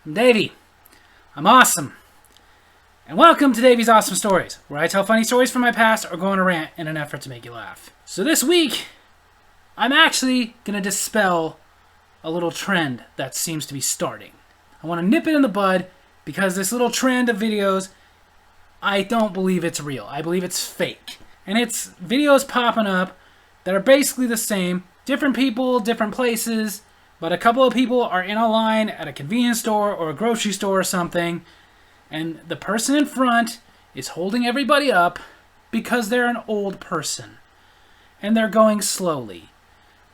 I'm Davy. I'm awesome. And welcome to Davy's Awesome Stories, where I tell funny stories from my past or go on a rant in an effort to make you laugh. So this week, I'm actually going to dispel a little trend that seems to be starting. I want to nip it in the bud because this little trend of videos, I don't believe it's real. I believe it's fake. And it's videos popping up that are basically the same. Different people, different places, but a couple of people are in a line at a convenience store or a grocery store or something, and the person in front is holding everybody up because they're an old person. And they're going slowly.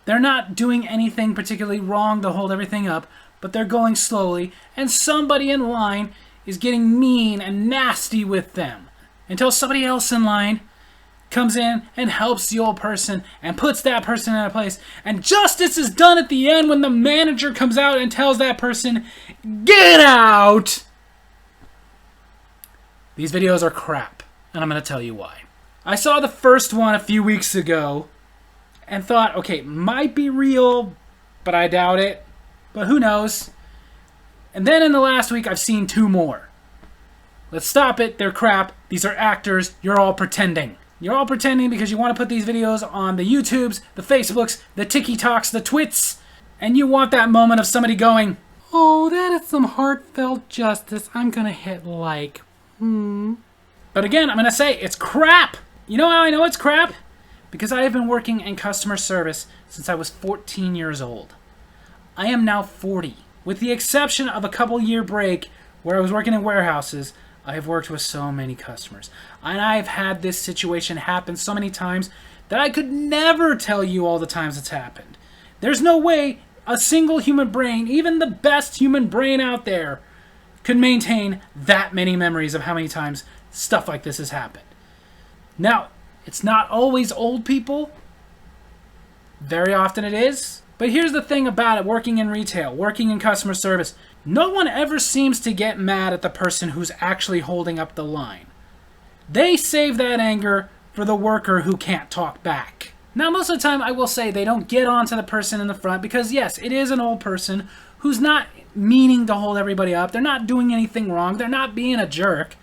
They're not doing anything particularly wrong to hold everything up, but they're going slowly, and somebody in line is getting mean and nasty with them until somebody else in line comes in and helps the old person and puts that person in a place. And justice is done at the end when the manager comes out and tells that person, "Get out!" These videos are crap, and I'm going to tell you why. I saw the first one a few weeks ago and thought, okay, might be real, but I doubt it. But who knows? And then in the last week, I've seen two more. Let's stop it. They're crap. These are actors. You're all pretending. You're all pretending because you want to put these videos on the YouTubes, the Facebooks, the TikToks, the Twits, and you want that moment of somebody going, "Oh, that is some heartfelt justice. I'm going to hit like. But again, I'm going to say it's crap. You know how I know it's crap? Because I have been working in customer service since I was 14 years old. I am now 40. With the exception of a couple-year break where I was working in warehouses, I have worked with so many customers. And I've had this situation happen so many times that I could never tell you all the times it's happened. There's no way a single human brain, even the best human brain out there, could maintain that many memories of how many times stuff like this has happened. Now, it's not always old people. Very often it is. But here's the thing about it, working in retail, working in customer service. No one ever seems to get mad at the person who's actually holding up the line. They save that anger for the worker who can't talk back. Now, most of the time, I will say they don't get on to the person in the front because, yes, it is an old person who's not meaning to hold everybody up. They're not doing anything wrong. They're not being a jerk.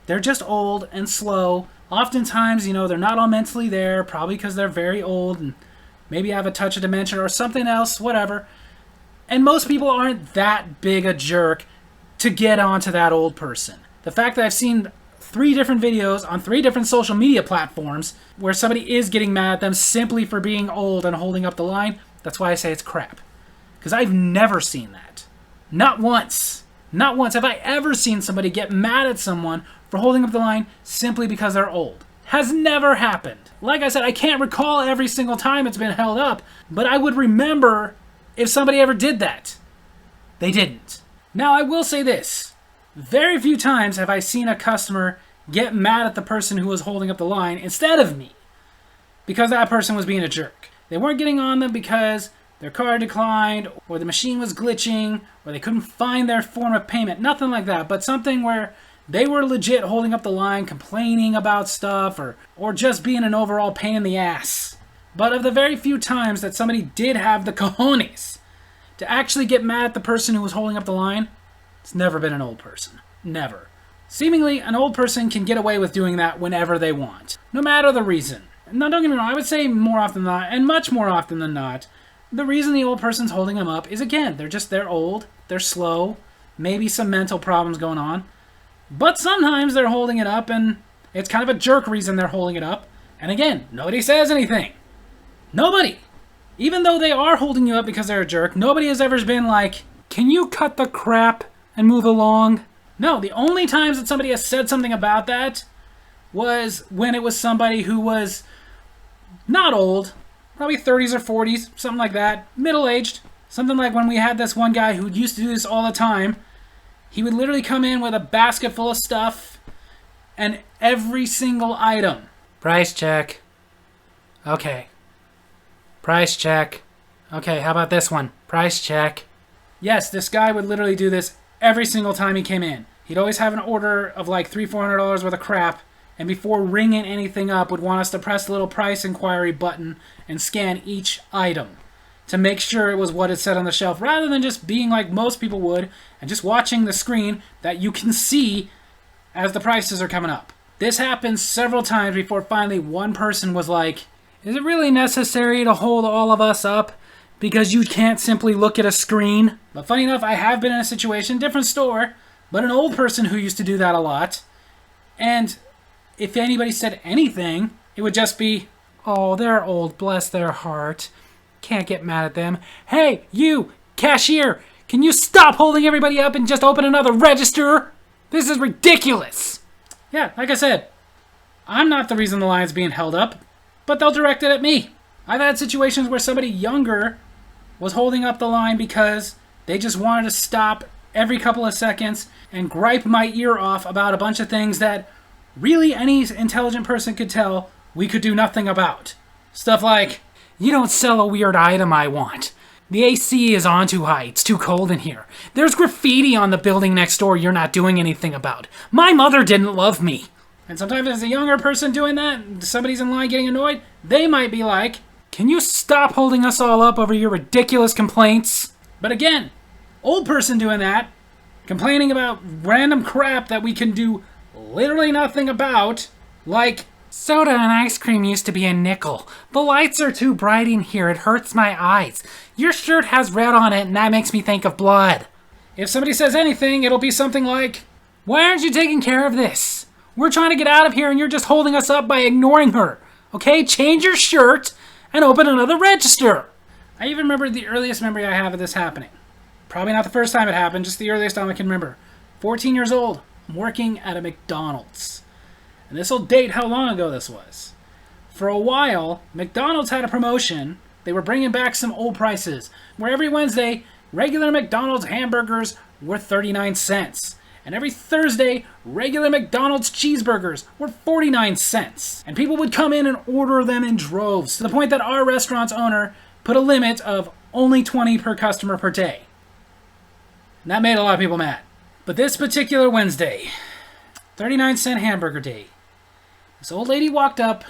They're just old and slow. Oftentimes, they're not all mentally there, probably because they're very old and maybe have a touch of dementia or something else, whatever. And most people aren't that big a jerk to get onto that old person. The fact that I've seen 3 different videos on 3 different social media platforms where somebody is getting mad at them simply for being old and holding up the line, that's why I say it's crap. Because I've never seen that. Not once. Not once have I ever seen somebody get mad at someone for holding up the line simply because they're old. Has never happened. Like I said, I can't recall every single time it's been held up, but I would remember if somebody ever did that. They didn't. Now, I will say this. Very few times have I seen a customer get mad at the person who was holding up the line instead of me because that person was being a jerk. They weren't getting on them because their card declined or the machine was glitching or they couldn't find their form of payment. Nothing like that, but something where they were legit holding up the line, complaining about stuff, or just being an overall pain in the ass. But of the very few times that somebody did have the cojones to actually get mad at the person who was holding up the line, it's never been an old person. Never. Seemingly, an old person can get away with doing that whenever they want, no matter the reason. Now, don't get me wrong, I would say more often than not, and much more often than not, the reason the old person's holding them up is, again, they're old, they're slow, maybe some mental problems going on. But sometimes they're holding it up, and it's kind of a jerk reason they're holding it up. And again, nobody says anything. Nobody. Even though they are holding you up because they're a jerk, nobody has ever been like, "Can you cut the crap and move along?" No, the only times that somebody has said something about that was when it was somebody who was not old, probably 30s or 40s, something like that, middle-aged. Something like when we had this one guy who used to do this all the time. He would literally come in with a basket full of stuff and every single item. Price check. Okay. Price check. Okay, how about this one? Price check. Yes, this guy would literally do this every single time he came in. He'd always have an order of like $300-400 worth of crap, and before ringing anything up would want us to press the little price inquiry button and scan each item. to make sure it was what it said on the shelf, rather than just being like most people would and just watching the screen that you can see as the prices are coming up. This happened several times before finally one person was like, is it really necessary to hold all of us up because you can't simply look at a screen? But funny enough, I have been in a situation, different store, but an old person who used to do that a lot. And if anybody said anything, it would just be, oh, they're old, bless their heart. Can't get mad at them. Hey, you, cashier, can you stop holding everybody up and just open another register? This is ridiculous. Yeah, like I said, I'm not the reason the line's being held up, but they'll direct it at me. I've had situations where somebody younger was holding up the line because they just wanted to stop every couple of seconds and gripe my ear off about a bunch of things that really any intelligent person could tell we could do nothing about. Stuff like, you don't sell a weird item I want. The AC is on too high. It's too cold in here. There's graffiti on the building next door you're not doing anything about. My mother didn't love me. And sometimes as a younger person doing that, somebody's in line getting annoyed, they might be like, can you stop holding us all up over your ridiculous complaints? But again, old person doing that, complaining about random crap that we can do literally nothing about, like, soda and ice cream used to be a nickel. The lights are too bright in here. It hurts my eyes. Your shirt has red on it and that makes me think of blood. If somebody says anything, it'll be something like, why aren't you taking care of this? We're trying to get out of here and you're just holding us up by ignoring her. Okay, change your shirt and open another register. I even remember the earliest memory I have of this happening. Probably not the first time it happened, just the earliest time I can remember. 14 years old, I'm working at a McDonald's. And this will date how long ago this was. For a while, McDonald's had a promotion. They were bringing back some old prices, where every Wednesday, regular McDonald's hamburgers were 39 cents. And every Thursday, regular McDonald's cheeseburgers were 49 cents. And people would come in and order them in droves, to the point that our restaurant's owner put a limit of only 20 per customer per day. And that made a lot of people mad. But this particular Wednesday, 39-cent hamburger day, this old lady walked up,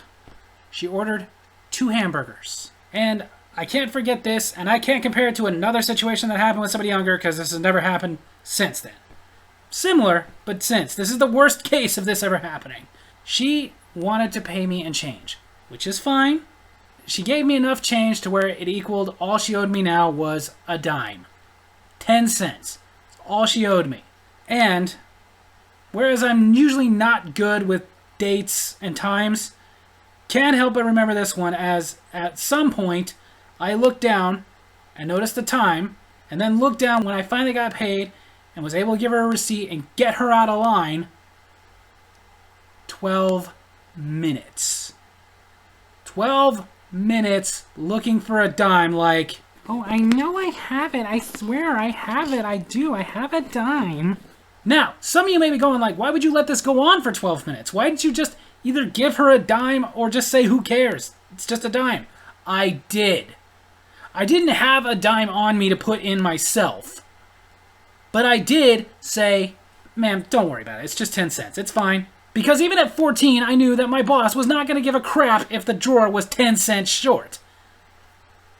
she ordered 2 hamburgers. And I can't forget this, and I can't compare it to another situation that happened with somebody younger, because this has never happened since then. Similar, but since. This is the worst case of this ever happening. She wanted to pay me in change, which is fine. She gave me enough change to where it equaled all she owed me now was a dime. 10 cents. All she owed me. And whereas I'm usually not good with dates and times, can't help but remember this one, as at some point I looked down and noticed the time, and then looked down when I finally got paid and was able to give her a receipt and get her out of line. 12 minutes. 12 minutes looking for a dime, like, oh, I know I have it. I swear I have it. I do. I have a dime. Now, some of you may be going like, why would you let this go on for 12 minutes? Why didn't you just either give her a dime or just say, who cares? It's just a dime. I did. I didn't have a dime on me to put in myself. But I did say, ma'am, don't worry about it. It's just 10 cents. It's fine. Because even at 14, I knew that my boss was not going to give a crap if the drawer was 10 cents short.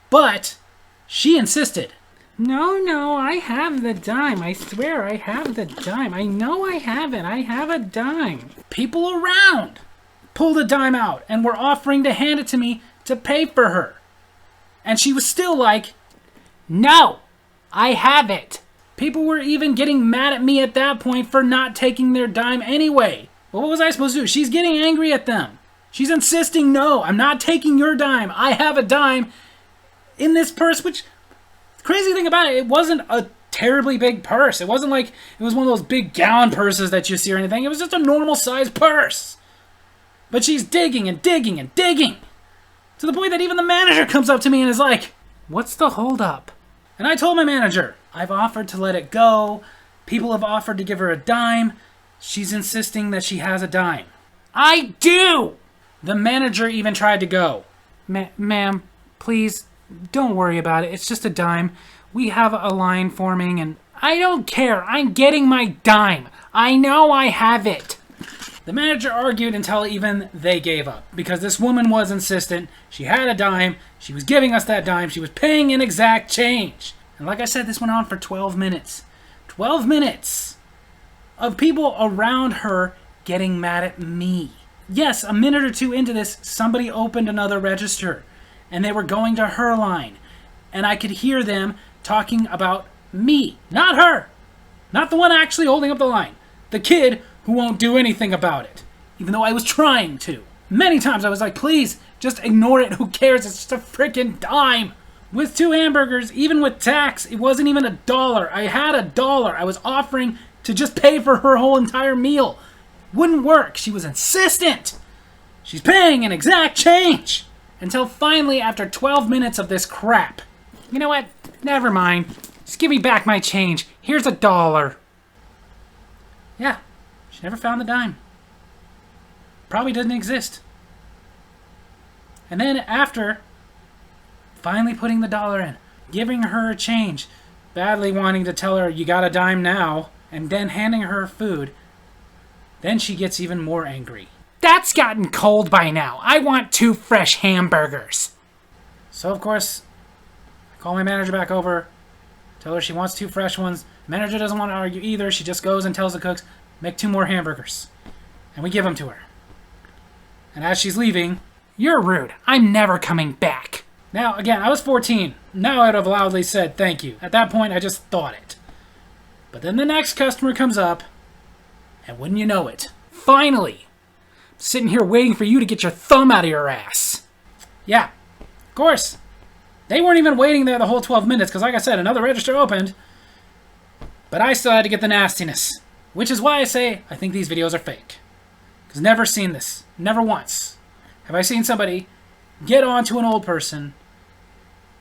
But she insisted. No, I have the dime. I swear I have the dime. I know I have it. I have a dime. People around pulled a dime out and were offering to hand it to me to pay for her. And she was still like, no, I have it. People were even getting mad at me at that point for not taking their dime anyway. Well, what was I supposed to do? She's getting angry at them. She's insisting, no, I'm not taking your dime. I have a dime in this purse, which, the crazy thing about it, it wasn't a terribly big purse. It wasn't like it was one of those big gown purses that you see or anything. It was just a normal sized purse. But she's digging and digging and digging, to the point that even the manager comes up to me and is like, what's the holdup? And I told my manager, I've offered to let it go. People have offered to give her a dime. She's insisting that she has a dime. I do! The manager even tried to go. Ma'am, please, don't worry about it. It's just a dime. We have a line forming and I don't care. I'm getting my dime. I know I have it. The manager argued until even they gave up, because this woman was insistent. She had a dime. She was giving us that dime. She was paying in exact change. And like I said, this went on for 12 minutes. 12 minutes of people around her getting mad at me. Yes, a minute or two into this, somebody opened another register, and they were going to her line. And I could hear them talking about me, not her. Not the one actually holding up the line. The kid who won't do anything about it, even though I was trying to. Many times I was like, please, just ignore it. Who cares? It's just a freaking dime. With 2 hamburgers, even with tax, it wasn't even $1. I had $1. I was offering to just pay for her whole entire meal. Wouldn't work. She was insistent. She's paying in exact change. Until finally, after 12 minutes of this crap, you know what? Never mind. Just give me back my change. Here's $1. Yeah, she never found the dime. Probably doesn't exist. And then after finally putting the $1 in, giving her a change, badly wanting to tell her you got a dime now, and then handing her food, then she gets even more angry. That's gotten cold by now. I want 2 fresh hamburgers. So of course, I call my manager back over, tell her she wants 2 fresh ones. The manager doesn't want to argue either. She just goes and tells the cooks, make 2 more hamburgers. And we give them to her. And as she's leaving, you're rude. I'm never coming back. Now, again, I was 14. Now I would have loudly said thank you. At that point, I just thought it. But then the next customer comes up, and wouldn't you know it, finally, I'm sitting here waiting for you to get your thumb out of your ass. Yeah, of course. They weren't even waiting there the whole 12 minutes, because like I said, another register opened. But I still had to get the nastiness. Which is why I say I think these videos are fake. Because never seen this. Never once have I seen somebody get on to an old person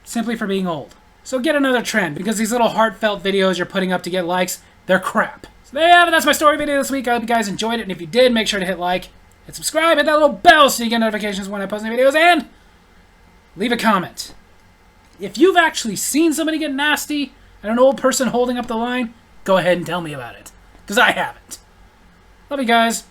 simply for being old. So get another trend, because these little heartfelt videos you're putting up to get likes, they're crap. So there you have it. That's my story video this week. I hope you guys enjoyed it. And if you did, make sure to hit like and subscribe. Hit that little bell so you get notifications when I post new videos. And leave a comment. If you've actually seen somebody get nasty at an old person holding up the line, go ahead and tell me about it. Because I haven't. Love you guys.